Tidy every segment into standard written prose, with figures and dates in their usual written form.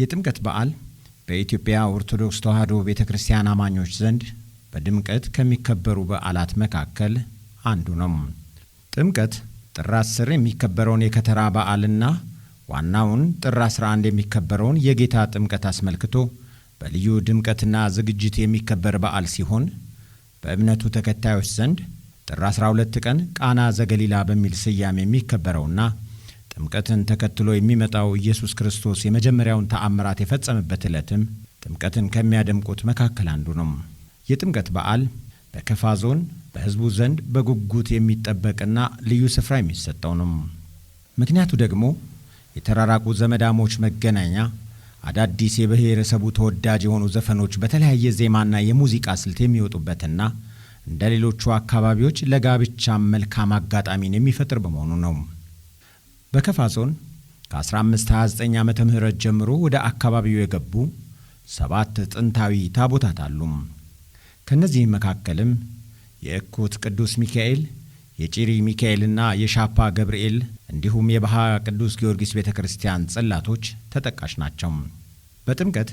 የጥምቀት በዓል በኢትዮጵያ ኦርቶዶክስ ተዋሕዶ ቤተክርስቲያን አማኞች ዘንድ በድምቀት ከሚከበሩ በዓላት መካከል አንዱ ነው። ጥምቀት ጥር 10 የሚከበረውን የከተራ በዓልና ዋናውን ጥር 11 የሚከበረውን የጌታ ጥምቀት አስመልክቶ በልዩ ድምቀትና ዝግጅት የሚከበር በዓል ሲሆን በእምነቱ ተከታዮች ዘንድ ጥር 12 ቀን ቃና ዘገሊላ በሚል ስያሜ የሚከበረውና ጥምቀትን ተከትሎ የሚመጣው ኢየሱስ ክርስቶስ የመጀመሪያውን ተአምራት የፈጸመበት ዕለትም ጥምቀትን ከሚያደምቁት መካከል አንዱ ነው። የጥምቀት በዓል በከፋ ዞን በሕዝቡ ዘንድ በጉጉት የሚጠበቅና ልዩ ስፍራ የሚሰጠው ነው። ምክንያቱ ደግሞ የተራራቁ ዘመዳሞች መገናኛ፣ አዳዲስ የብሔረሰቡ ተወዳጅ የሆኑ ዘፈኖች በተለያየ ዜማና የሙዚቃ ስልት የሚወጡበትና እንደ ሌሎቹ አካባቢዎች ለጋብቻ መልካም አጋጣሚን የሚፈጥር በመሆኑ ነው። በከፋ ዞን ከ1529 ዓመተ ምህረት ጀምሮ ወደ አካባቢው የገቡ 7 ጥንታዊ ታቦታት አሉ። ከነዚህ መካከልም የእኩት ቅዱስ ሚካኤል፣ የጪሪ ሚካኤልና የሻፓ ገብርኤል እንዲሁም የባሃ ቅዱስ ጊዮርጊስ ቤተክርስቲያን ጽላቶች ተጠቃሽ ናቸው። በጥምቀት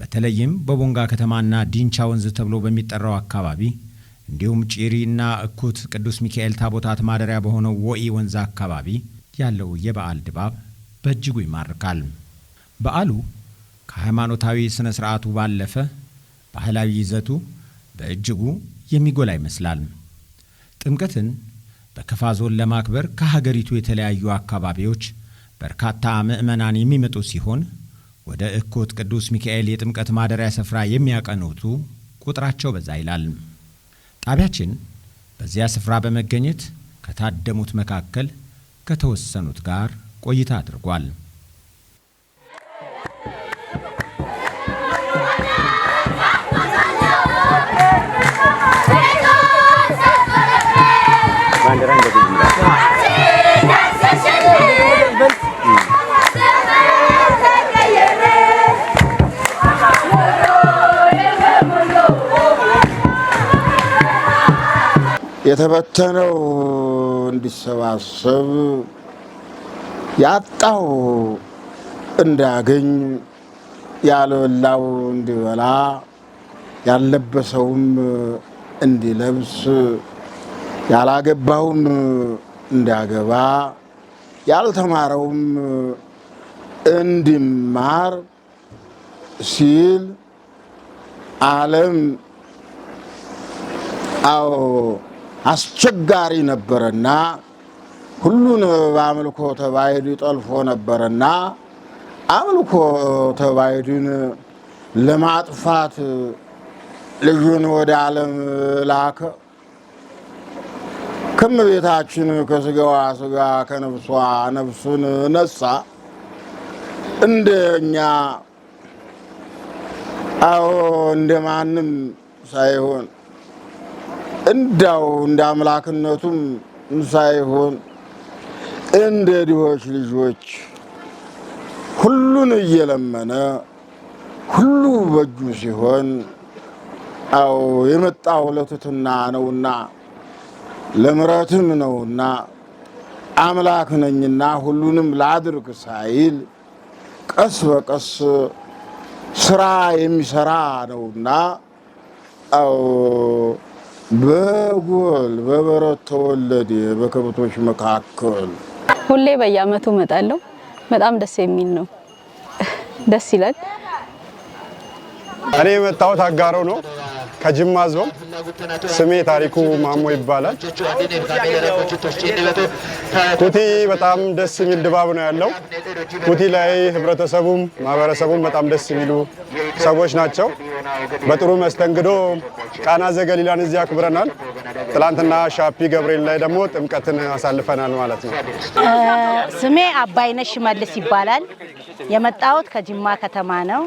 በተለይም በቦንጋ ከተማና ዲንቻ ወንዝ ተብሎ በሚጠራው አካባቢ እንዲሁም ጪሪና እኩት ቅዱስ ሚካኤል ታቦታት ማደሪያ በሆነው ወኢ ወንዝ አካባቢ ያለው የበዓል ድባብ በእጅጉ ይማርካል። በዓሉ ከሃይማኖታዊ ስነ ስርዓቱ ባለፈ ባህላዊ ይዘቱ በእጅጉ የሚጎላ ይመስላል። ጥምቀትን በከፋ ዞን ለማክበር ከሀገሪቱ የተለያዩ አካባቢዎች በርካታ ምዕመናን የሚመጡ ሲሆን ወደ እኩት ቅዱስ ሚካኤል የጥምቀት ማደሪያ ስፍራ የሚያቀኑቱ ቁጥራቸው በዛ ይላል። ጣቢያችን በዚያ ስፍራ በመገኘት ከታደሙት መካከል ከተወሰኑት ጋር ቆይታ አድርጓል። የተበተነው እንዲሰባሰብ፣ ያጣው እንዳገኝ፣ ያልበላው እንዲበላ፣ ያልለበሰውም እንዲለብስ፣ ያላገባውም እንዲያገባ፣ ያልተማረውም እንዲማር ሲል ዓለም አስቸጋሪ ነበረና ሁሉን በአምልኮ ተባይድ ጠልፎ ነበረና አምልኮ ተባይድን ለማጥፋት ልጁን ወደ ዓለም ላከ። ከእመቤታችን ከስጋዋ ስጋ ከነፍሷ ነፍሱን ነሳ። እንደኛ እንደማንም ሳይሆን እንዳው እንደ አምላክነቱም ሳይሆን እንደ ድሆች ልጆች ሁሉን እየለመነ ሁሉ በእጁ ሲሆን የመጣው ለትሕትና ነውና ለምሕረትም ነውና አምላክ ነኝና ሁሉንም ላድርግ ሳይል ቀስ በቀስ ስራ የሚሰራ ነውና በጎል በበረት ተወለደ በከብቶች መካከል። ሁሌ በየዓመቱ እመጣለሁ። በጣም ደስ የሚል ነው። ደስ ይላል። እኔ የመጣሁት አጋሮ ነው ከጅማ ዞን። ስሜ ታሪኩ ማሞ ይባላል። ኩቲ በጣም ደስ የሚል ድባብ ነው ያለው። ኩቲ ላይ ህብረተሰቡም ማህበረሰቡም በጣም ደስ የሚሉ ሰዎች ናቸው። በጥሩ መስተንግዶ ቃና ዘገሊላን እዚህ አክብረናል። ትላንትና ሻፒ ገብርኤል ላይ ደግሞ ጥምቀትን አሳልፈናል ማለት ነው። ስሜ አባይነሽ መልስ ይባላል። የመጣሁት ከጅማ ከተማ ነው።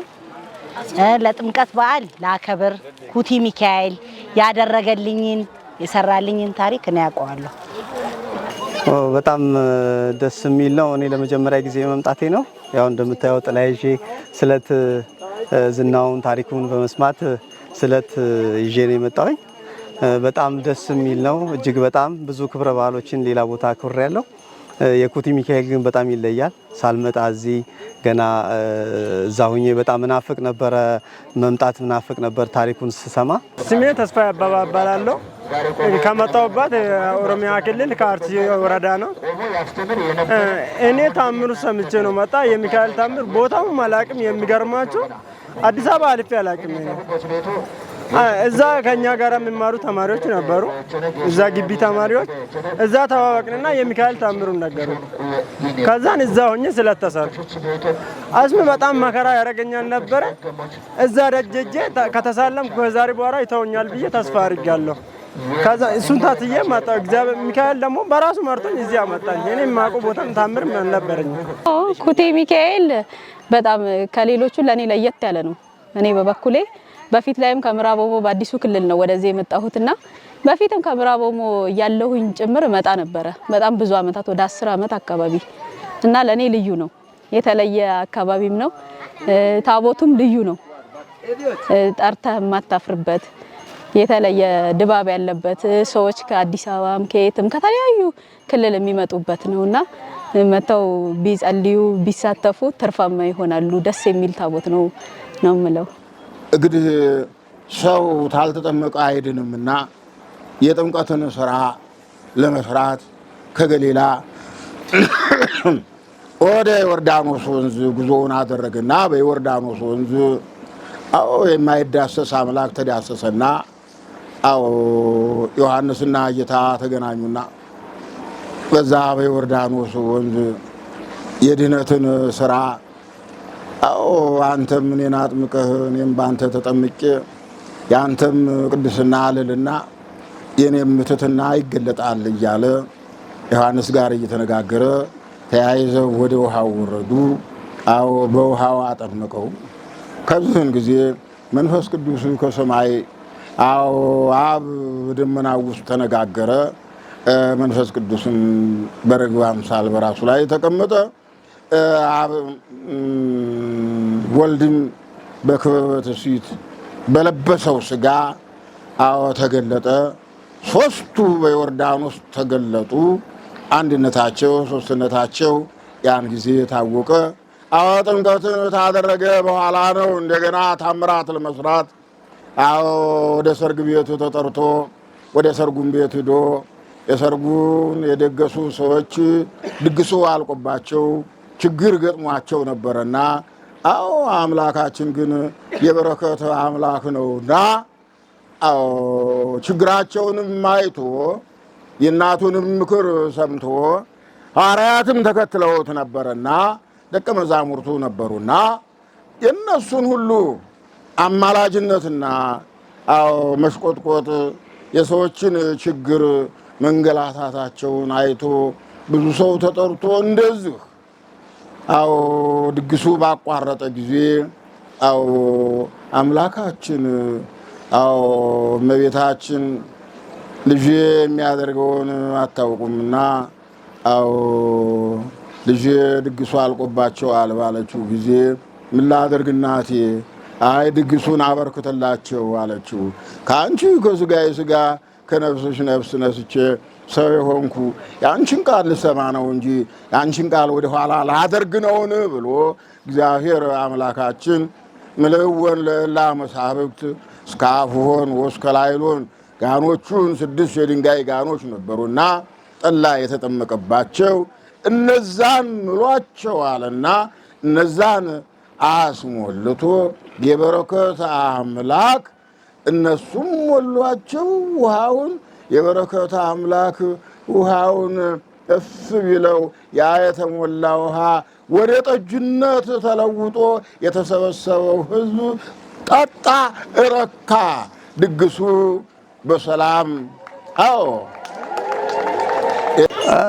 ለጥምቀት በዓል ላከብር ኩቲ ሚካኤል ያደረገልኝን የሰራልኝን ታሪክ እኔ ያውቀዋለሁ። በጣም ደስ የሚል ነው። እኔ ለመጀመሪያ ጊዜ መምጣቴ ነው። ያው እንደምታየው ጥላ ይዤ ስለት ዝናውን ታሪኩን በመስማት ስለት ይዤ ነው የመጣሁኝ። በጣም ደስ የሚል ነው። እጅግ በጣም ብዙ ክብረ በዓሎችን ሌላ ቦታ አክብሬያለሁ። የኩቲ ሚካኤል ግን በጣም ይለያል። ሳልመጣ እዚህ ገና እዛ ሁኜ በጣም ምናፍቅ ነበረ፣ መምጣት ምናፍቅ ነበር ታሪኩን ስሰማ። ስሜ ተስፋ አበባ እባላለሁ። ከመጣሁበት ኦሮሚያ ክልል ከአርሲ ወረዳ ነው። እኔ ታምሩ ሰምቼ ነው መጣ። የሚካኤል ታምር ቦታው አላቅም። የሚገርማችሁ አዲስ አበባ አልፌ አላቅም። እዛ ከኛ ጋር የሚማሩ ተማሪዎች ነበሩ፣ እዛ ግቢ ተማሪዎች። እዛ ተዋወቅንና የሚካኤል ታምሩን ነገሩ። ከዛን እዛ ሆኜ ስለተሰርኩ አስሜ በጣም መከራ ያደርገኛል ነበረ። እዛ ደጀጄ ከተሳለምኩ ከዛሬ በኋላ ይተውኛል ብዬ ተስፋ አድርጋለሁ። ከዛ እሱን ታትዬ መጣሁ። እግዚአብሔር ሚካኤል ደግሞ በራሱ መርቶኝ እዚህ አመጣኝ። እኔ የማውቀው ቦታም ታምር ነበረኝ። ኩቲ ሚካኤል በጣም ከሌሎቹ ለኔ ለየት ያለ ነው። እኔ በበኩሌ በፊት ላይም ከምዕራብ ኦሞ በአዲሱ ክልል ነው ወደዚህ የመጣሁትና በፊትም ከምዕራብ ኦሞ ያለሁኝ ጭምር መጣ ነበረ በጣም ብዙ አመታት ወደ 10 አመት አካባቢ እና ለኔ ልዩ ነው። የተለየ አካባቢም ነው። ታቦቱም ልዩ ነው። ጠርተህ የማታፍርበት የተለየ ድባብ ያለበት ሰዎች ከአዲስ አበባም ከየትም ከተለያዩ ክልል የሚመጡበት ነውና መተው ቢጸልዩ ቢሳተፉ ትርፋማ ይሆናሉ። ደስ የሚል ታቦት ነው የምለው። እንግዲህ ሰው ታልተጠመቀ አይድንምና የጥምቀትን ስራ ለመስራት ከገሊላ ወደ ዮርዳኖስ ወንዝ ጉዞውን አደረገና በዮርዳኖስ ወንዝ የማይዳሰስ አምላክ ተዳሰሰና ዮሐንስና ጌታ ተገናኙና በዛ በዮርዳኖስ ወንዝ የድህነትን ስራ አንተም እኔን አጥምቀህ እኔም በአንተ ተጠምቄ የአንተም ቅድስና ልልና የኔም ትሕትና ይገለጣል እያለ ዮሐንስ ጋር እየተነጋገረ ተያይዘው ወደ ውሃው ወረዱ። በውሃው አጠመቀው። ከዚህን ጊዜ መንፈስ ቅዱስ ከሰማይ አብ ደመና ውስጥ ተነጋገረ። መንፈስ ቅዱስም በርግብ አምሳል በራሱ ላይ ተቀመጠ። ወልድም በክበበ ትስብእት በለበሰው ስጋ ተገለጠ። ሶስቱ በዮርዳኖስ ተገለጡ። አንድነታቸው ሶስትነታቸው ያን ጊዜ ታወቀ። ጥምቀትን ታደረገ በኋላ ነው እንደገና ታምራት ለመስራት ወደ ሰርግ ቤቱ ተጠርቶ ወደ ሰርጉም ቤት ሄዶ የሰርጉን የደገሱ ሰዎች ድግሱ አልቆባቸው ችግር ገጥሟቸው ነበረና አምላካችን ግን የበረከት አምላክ ነውና ችግራቸውንም አይቶ የእናቱንም ምክር ሰምቶ ሐዋርያትም ተከትለውት ነበረና ደቀ መዛሙርቱ ነበሩና የነሱን ሁሉ አማላጅነትና መሽቆጥቆጥ የሰዎችን ችግር መንገላታታቸውን አይቶ ብዙ ሰው ተጠርቶ እንደዚህ ድግሱ ባቋረጠ ጊዜ አምላካችን እመቤታችን ልጄ የሚያደርገውን አታውቁምና ልጄ ድግሱ አልቆባቸዋል ባለችው ጊዜ ምን ላድርግ እናቴ? ድግሱን አበርክተላቸው አለችው። ከአንቺ ከስጋዬ ስጋ ከነፍስሽ ነፍስ ነስቼ ሰው የሆንኩ የአንቺን ቃል ልሰማ ነው እንጂ የአንቺን ቃል ወደ ኋላ ላደርግ ነውን ብሎ እግዚአብሔር አምላካችን ምልእወን ለእላ መሳብክት እስከ አፍሆን ወእስከ ላዕሎን ጋኖቹን 6 የድንጋይ ጋኖች ነበሩና ጠላ የተጠመቀባቸው እነዛን ምሏቸዋልና እነዛን አስሞልቶ የበረከት አምላክ እነሱም ሞሏቸው ውሃውን የበረከት አምላክ ውሃውን እፍ ቢለው ያ የተሞላ ውሃ ወደ ጠጅነት ተለውጦ የተሰበሰበው ሕዝብ ጠጣ፣ እረካ። ድግሱ በሰላም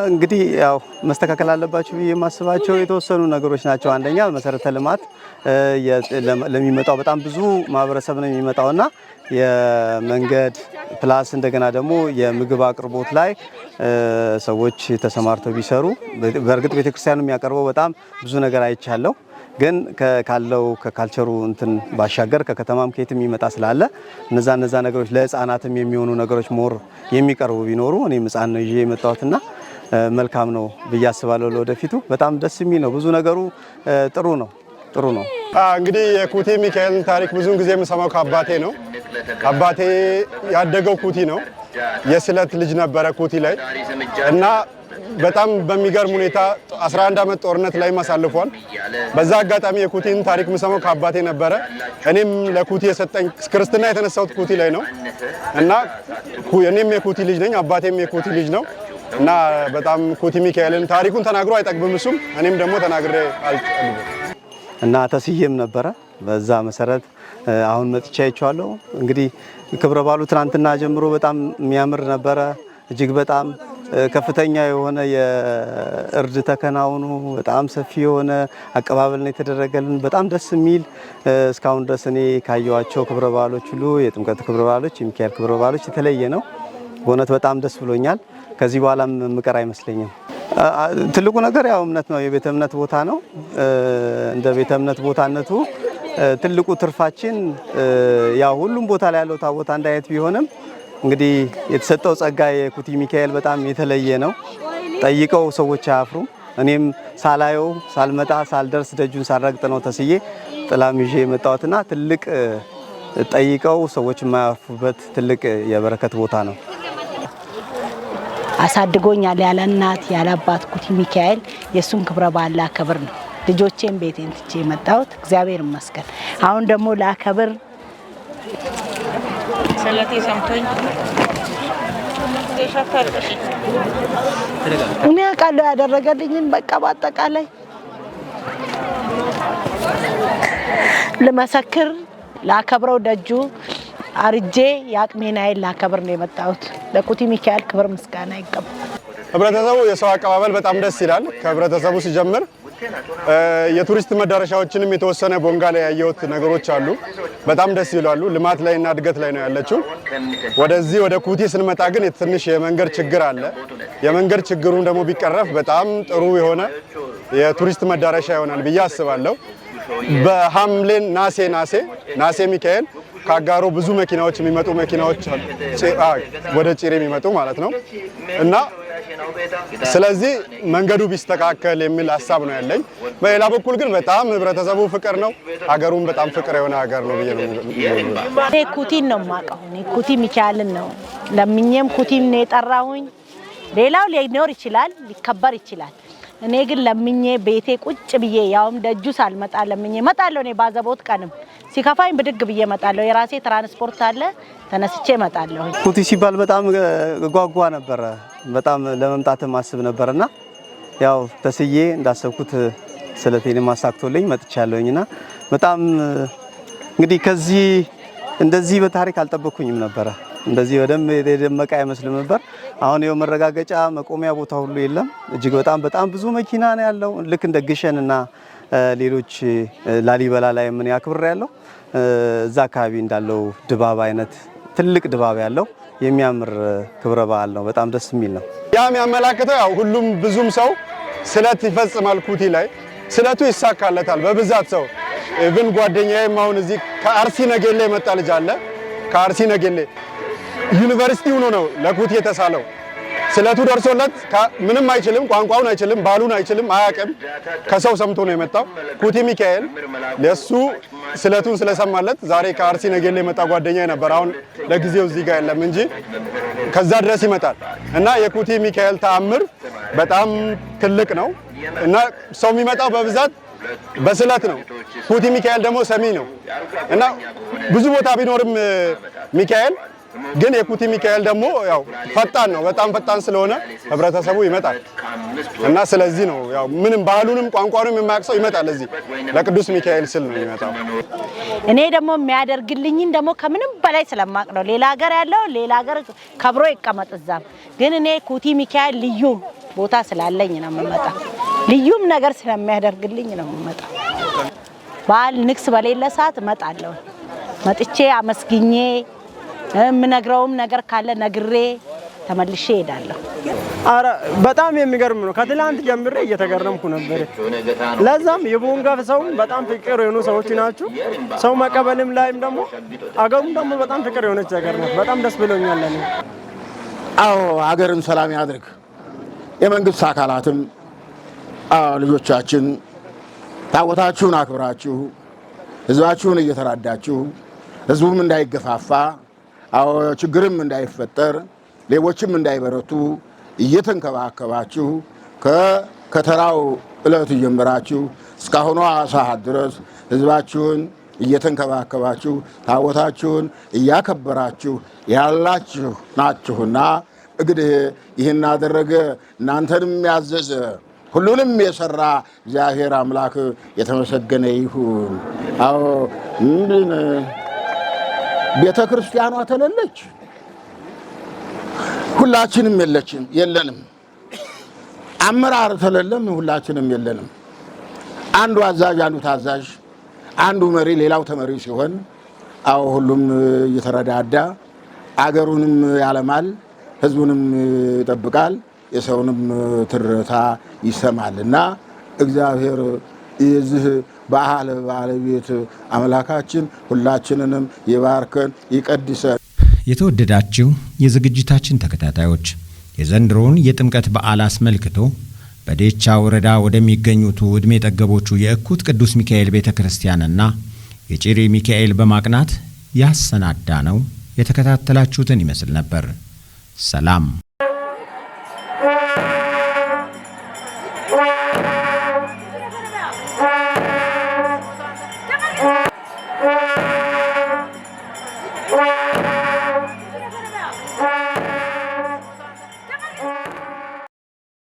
እንግዲህ ያው መስተካከል አለባቸው ብዬ የማስባቸው የተወሰኑ ነገሮች ናቸው። አንደኛ መሰረተ ልማት ለሚመጣው በጣም ብዙ ማህበረሰብ ነው የሚመጣውና የመንገድ ፕላስ እንደገና ደግሞ የምግብ አቅርቦት ላይ ሰዎች ተሰማርተው ቢሰሩ በእርግጥ ቤተክርስቲያኑ የሚያቀርበው በጣም ብዙ ነገር አይቻለሁ። ግን ካለው ከካልቸሩ እንትን ባሻገር ከከተማም ከየትም የሚመጣ ስላለ እነዛ ነገሮች ለህፃናትም የሚሆኑ ነገሮች ሞር የሚቀርቡ ቢኖሩ እኔም ህፃን ነው ይዤ የመጣሁትና መልካም ነው ብዬ አስባለሁ። ለወደፊቱ በጣም ደስ የሚል ነው። ብዙ ነገሩ ጥሩ ነው። እንግዲህ የኩቲ ሚካኤልን ታሪክ ብዙውን ጊዜ የምሰማው ከአባቴ ነው። አባቴ ያደገው ኩቲ ነው። የስለት ልጅ ነበረ ኩቲ ላይ እና በጣም በሚገርም ሁኔታ 11 ዓመት ጦርነት ላይ አሳልፏል። በዛ አጋጣሚ የኩቲን ታሪክ የምሰማው ከአባቴ ነበረ። እኔም ለኩቲ የሰጠኝ ክርስትና የተነሳሁት ኩቲ ላይ ነው እና እኔም የኩቲ ልጅ ነኝ፣ አባቴም የኩቲ ልጅ ነው እና በጣም ኩቲ ሚካኤልን ታሪኩን ተናግሮ አይጠግብም እሱም፣ እኔም ደግሞ ተናግሬ አልጠግብም እና ተስዬም ነበረ። በዛ መሰረት አሁን መጥቻ አይቻለሁ። እንግዲህ ክብረ በዓሉ ትናንትና ጀምሮ በጣም የሚያምር ነበረ። እጅግ በጣም ከፍተኛ የሆነ የእርድ ተከናውኑ በጣም ሰፊ የሆነ አቀባበል ነው የተደረገልን። በጣም ደስ የሚል እስካሁን ድረስ እኔ ካየኋቸው ክብረ በዓሎች ሁሉ የጥምቀት ክብረ በዓሎች፣ የሚካኤል ክብረ በዓሎች የተለየ ነው። በእውነት በጣም ደስ ብሎኛል። ከዚህ በኋላም ምቀር አይመስለኝም። ትልቁ ነገር ያው እምነት ነው። የቤተ እምነት ቦታ ነው። እንደ ቤተ እምነት ቦታነቱ ትልቁ ትርፋችን ያው ሁሉም ቦታ ላይ ያለው ታቦት አንድ አይነት ቢሆንም እንግዲህ የተሰጠው ጸጋ የኩቲ ሚካኤል በጣም የተለየ ነው። ጠይቀው ሰዎች አያፍሩም። እኔም ሳላየው ሳልመጣ ሳልደርስ ደጁን ሳልረግጥ ነው ተስዬ ጥላም ይዤ የመጣሁትና ትልቅ ጠይቀው ሰዎች የማያፍሩበት ትልቅ የበረከት ቦታ ነው። አሳድጎኛል ያለ እናት ያለ አባት ኩቲ ሚካኤል የሱን ክብረ በዓል ላከብር ነው ልጆቼን ቤቴን ትቼ የመጣሁት። እግዚአብሔር ይመስገን። አሁን ደግሞ ላከብር ስለቴ ሰምቶኝ እኔ አውቃለሁ ያደረገልኝን። በቃ በአጠቃላይ ልመሰክር ላከብረው ደጁ አርጄ የአቅሜን ኃይል ላከብር ነው የመጣሁት። ለኩቲ ሚካኤል ክብር ምስጋና ይገባል። ህብረተሰቡ የሰው አቀባበል በጣም ደስ ይላል። ከህብረተሰቡ ሲጀምር የቱሪስት መዳረሻዎችንም የተወሰነ ቦንጋ ላይ ያየሁት ነገሮች አሉ። በጣም ደስ ይላሉ። ልማት ላይና እድገት ላይ ነው ያለችው። ወደዚህ ወደ ኩቲ ስንመጣ ግን ትንሽ የመንገድ ችግር አለ። የመንገድ ችግሩን ደግሞ ቢቀረፍ በጣም ጥሩ የሆነ የቱሪስት መዳረሻ ይሆናል ብዬ አስባለሁ። በሐምሌን ናሴ ሚካኤል ካጋሮ ብዙ መኪናዎች የሚመጡ መኪናዎች ወደ ጭሬ የሚመጡ ማለት ነው እና ስለዚህ መንገዱ ቢስተካከል የሚል ሀሳብ ነው ያለኝ። በሌላ በኩል ግን በጣም ህብረተሰቡ ፍቅር ነው፣ ሀገሩም በጣም ፍቅር የሆነ ሀገር ነው ብዬ ነው። እኔ ኩቲን ነው የማውቀው። እኔ ኩቲ ሚካኤልን ነው ለምኜም ኩቲን ነው የጠራሁኝ። ሌላው ሊኖር ይችላል፣ ሊከበር ይችላል። እኔ ግን ለምኜ ቤቴ ቁጭ ብዬ ያውም ደጁ ሳልመጣ ለምኜ እመጣለሁ። እኔ ባዘቦት ቀንም ሲከፋኝ ብድግ ብዬ እመጣለሁ። የራሴ ትራንስፖርት አለ፣ ተነስቼ እመጣለሁ። ኩቲ ሲባል በጣም ጓጓ ነበረ፣ በጣም ለመምጣትም አስብ ነበርና ያው ተስዬ እንዳሰብኩት ስለቴን ማሳክቶልኝ መጥቻለሁኝና በጣም እንግዲህ ከዚህ እንደዚህ በታሪክ አልጠበቅኩኝም ነበረ። እንደዚህ በደንብ የደመቀ አይመስልም ነበር። አሁን ይኸው መረጋገጫ መቆሚያ ቦታ ሁሉ የለም። እጅግ በጣም ብዙ መኪና ነው ያለው። ልክ እንደ ግሸን እና ሌሎች ላሊበላ ላይ ምን ያክብር ያለው እዛ አካባቢ እንዳለው ድባብ አይነት ትልቅ ድባብ ያለው የሚያምር ክብረ በዓል ነው። በጣም ደስ የሚል ነው። ያ የሚያመላክተው ያው ሁሉም ብዙም ሰው ስለት ይፈጽማል። ኩቲ ላይ ስለቱ ይሳካለታል በብዛት ሰው ኢቭን ጓደኛዬም አሁን እዚህ ከአርሲ ነገሌ የመጣ ልጅ አለ። ከአርሲ ነገሌ ዩኒቨርሲቲ ሆኖ ነው ለኩቲ የተሳለው። ስለቱ ደርሶለት ምንም አይችልም፣ ቋንቋውን አይችልም፣ ባህሉን አይችልም፣ አያውቅም። ከሰው ሰምቶ ነው የመጣው። ኩቲ ሚካኤል ለሱ ስለቱን ስለሰማለት ዛሬ ከአርሲ ነገሌ የመጣ ጓደኛዬ ነበር። አሁን ለጊዜው እዚህ ጋር የለም እንጂ ከዛ ድረስ ይመጣል እና የኩቲ ሚካኤል ተአምር በጣም ትልቅ ነው እና ሰው የሚመጣው በብዛት በስለት ነው። ኩቲ ሚካኤል ደግሞ ሰሚ ነው እና ብዙ ቦታ ቢኖርም ሚካኤል ግን የኩቲ ሚካኤል ደግሞ ያው ፈጣን ነው። በጣም ፈጣን ስለሆነ ህብረተሰቡ ይመጣል እና ስለዚህ ነው ያው ምንም ባህሉንም ቋንቋውንም የማያውቅ ሰው ይመጣል እዚህ ለቅዱስ ሚካኤል ስል ነው የሚመጣው። እኔ ደግሞ የሚያደርግልኝን ደግሞ ከምንም በላይ ስለማቅ ነው። ሌላ ሀገር ያለው ሌላ ሀገር ከብሮ ይቀመጥ እዛም፣ ግን እኔ ኩቲ ሚካኤል ልዩ ቦታ ስላለኝ ነው የምመጣ። ልዩም ነገር ስለሚያደርግልኝ ነው የምመጣ። በዓል ንግስ በሌለ ሰዓት እመጣለሁ። መጥቼ አመስግኜ የምነግረውም ነገር ካለ ነግሬ ተመልሼ እሄዳለሁ። አረ በጣም የሚገርም ነው። ከትላንት ጀምሬ እየተገረምኩ ነበር። ለዛም የቦንጋ ሰው በጣም ፍቅር የሆኑ ሰዎች ናቸው። ሰው መቀበልም ላይም ደግሞ አገሩም ደግሞ በጣም ፍቅር የሆነች ሀገር ናት። በጣም ደስ ብሎኛል። አዎ ሀገርን ሰላም ያድርግ። የመንግስት አካላትም ልጆቻችን ታቦታችሁን አክብራችሁ ህዝባችሁን እየተራዳችሁ ህዝቡም እንዳይገፋፋ ችግርም እንዳይፈጠር ሌቦችም እንዳይበረቱ እየተንከባከባችሁ ከተራው ዕለት ጀምራችሁ እስካሁኗ ሰዓት ድረስ ህዝባችሁን እየተንከባከባችሁ ታቦታችሁን እያከበራችሁ ያላችሁ ናችሁና እንግዲህ ይህን አደረገ እናንተንም ያዘዘ ሁሉንም የሰራ እግዚአብሔር አምላክ የተመሰገነ ይሁን። ቤተ ክርስቲያኗ ተለለች፣ ሁላችንም የለንም። አመራር ተለለም፣ ሁላችንም የለንም። አንዱ አዛዥ፣ አንዱ ታዛዥ፣ አንዱ መሪ፣ ሌላው ተመሪ ሲሆን ሁሉም እየተረዳዳ አገሩንም ያለማል፣ ህዝቡንም ይጠብቃል፣ የሰውንም ትርታ ይሰማልና እግዚአብሔር የዚህ በዓል ባለቤት አምላካችን ሁላችንንም ይባርከን ይቀድሰን። የተወደዳችሁ የዝግጅታችን ተከታታዮች የዘንድሮውን የጥምቀት በዓል አስመልክቶ በዴቻ ወረዳ ወደሚገኙት ዕድሜ ጠገቦቹ የእኩት ቅዱስ ሚካኤል ቤተክርስቲያንና የጭሬ ሚካኤል በማቅናት ያሰናዳ ነው የተከታተላችሁትን ይመስል ነበር። ሰላም።